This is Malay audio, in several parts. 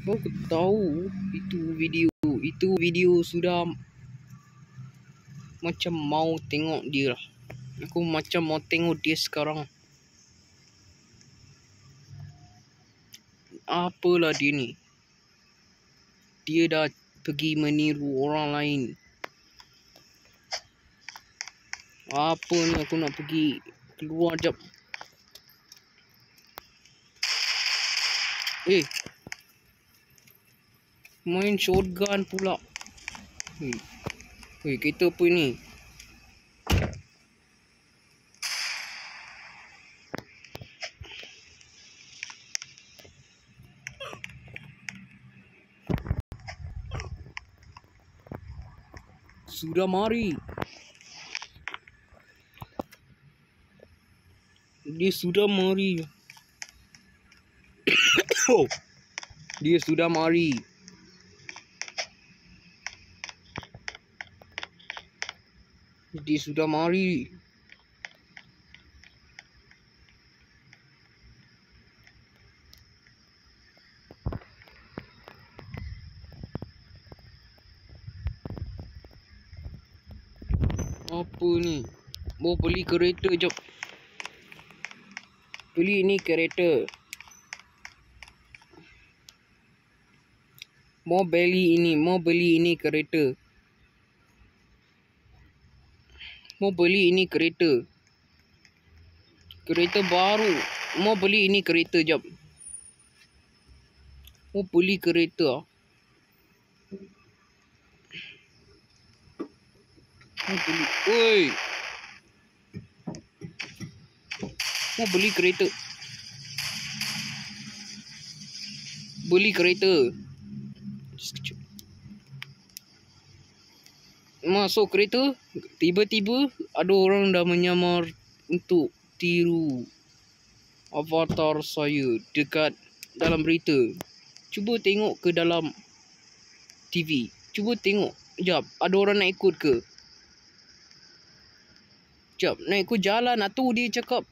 Aku tahu itu video sudah macam mau tengok dia lah. Aku macam mau tengok dia sekarang. Apalah dia ni? Dia dah pergi meniru orang lain. Apa ni, aku nak pergi keluar jap. Main shotgun pula. Kereta apa ni? Sudah mari. Dia sudah mari. Dia sudah mari. Dia sudah mari. Apa ni? Mau beli kereta jap. Beli ni kereta. Mau beli ini kereta. Mau beli ini kereta. Kereta baru. Mau beli ini kereta jap. Mau beli kereta. Mau beli. Oi. Mau beli kereta. Beli kereta. Masuk kereta, tiba-tiba ada orang dah menyamar untuk tiru avatar saya dekat dalam berita. Cuba tengok ke dalam TV. Cuba tengok. Jap, ada orang nak ikut ke? Jap, nak ikut jalan atau dia cakap.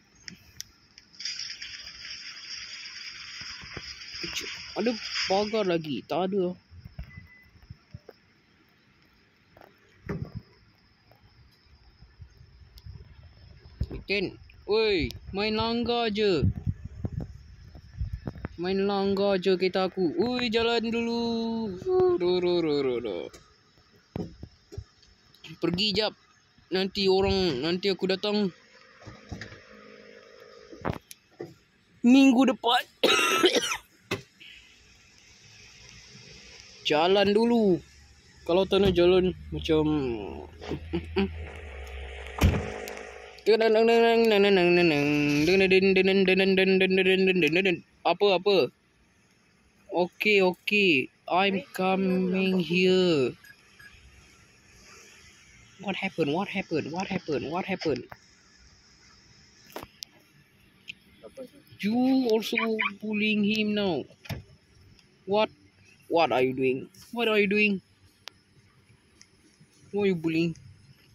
Ada pagar lagi? Tak ada. Ken, oi, main langgar je. Main langgar je kereta aku. Oi, jalan dulu. Pergi jap. Nanti aku datang minggu depan. Jalan dulu. Kalau tak nak jalan macam apa? Okay. I'm coming here. What happened? You also bullying him now. What are you doing? What are you bullying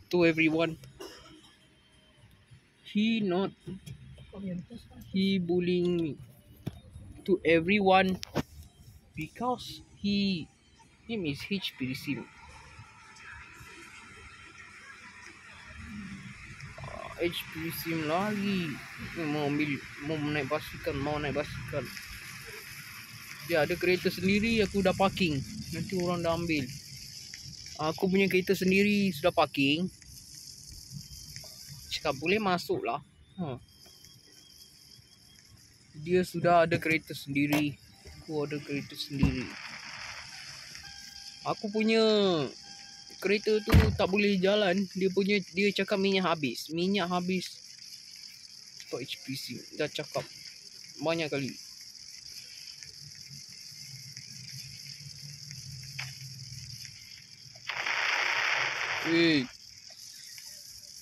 to everyone? He bullying me to everyone because him is HP sim. HP sim lagi. Mau naik basikal. Dia ada kereta sendiri, aku dah parking. Nanti orang dah ambil. Aku punya kereta sendiri sudah parking. Cakap boleh masuk lah. Dia sudah ada kereta sendiri. Aku ada kereta sendiri. Aku punya kereta tu tak boleh jalan. Dia cakap minyak habis. Stop HPC. Dah cakap banyak kali.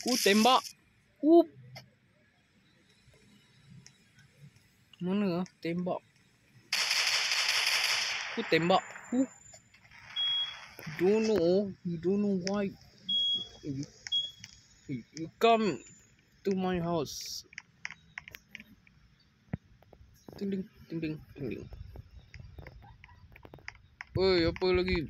Ku tembak. Mana tembak? Ku tembak. You don't know why. You come to my house. Ding. Oi, apa lagi?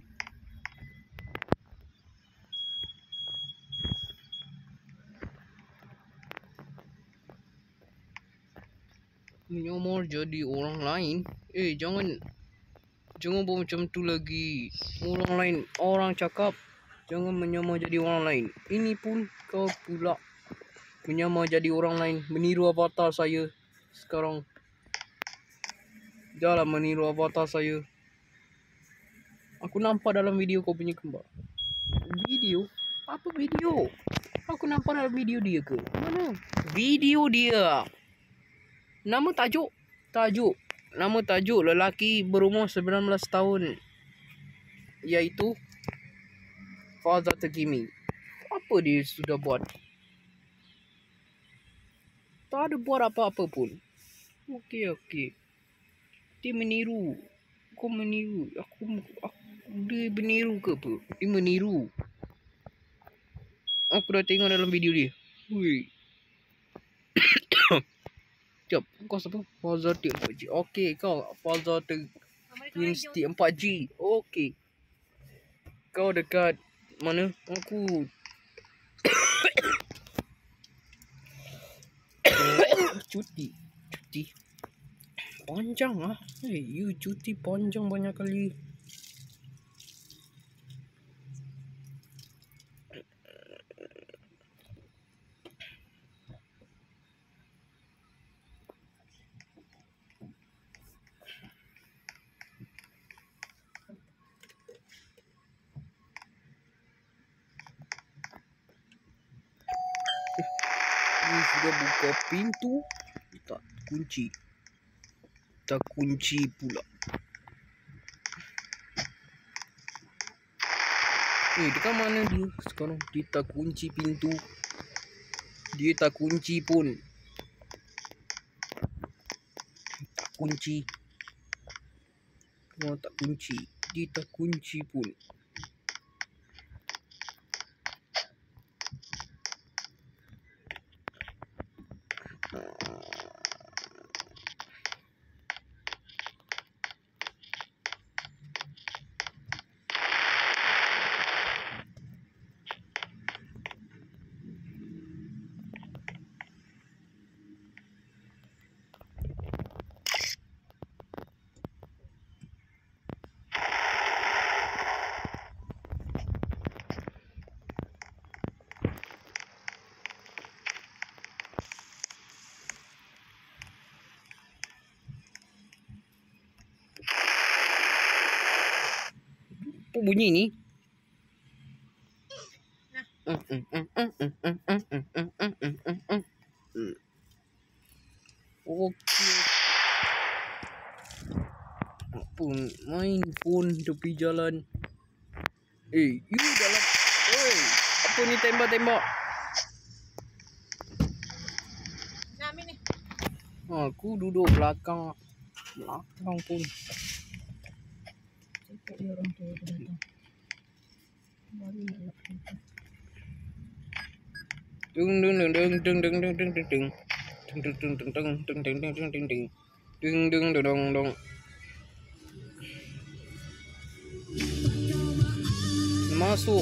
Menyamar jadi orang lain. Jangan buat macam tu lagi. Orang lain, orang cakap jangan menyamar jadi orang lain. Ini pun kau pula menyamar jadi orang lain, meniru avatar saya sekarang. Janganlah meniru avatar saya. Aku nampak dalam video kau punya kembar. Video? Apa video? Aku nampak dalam video dia ke? Mana? Video dia. Nama tajuk. Nama tajuk lelaki berumur 19 tahun. Iaitu Faza Tegimi. Apa dia sudah buat? Tak ada buat apa-apa pun. Okey. Dia meniru. Kau meniru. Dia meniru ke apa? Dia meniru. Aku dah tengok dalam video dia. Hui. Sekejap. Kau siapa? Faza T4G. Okey, kau Faza T4G. Okey. Kau dekat mana? Aku cuti panjang ah. You cuti panjang banyak kali. Ni sudah buka pintu, tak kunci pula. Dekat mana dia sekarang? Dia tak kunci pintu. Dia tak kunci pun. Tak kunci. Dia tak kunci pun. Apa bunyi ni? Okey. Apa main phone tepi jalan? You dalam. Apa ni tembak? Aku duduk belakang pun. Dia orang tua datang. Baru nak masuk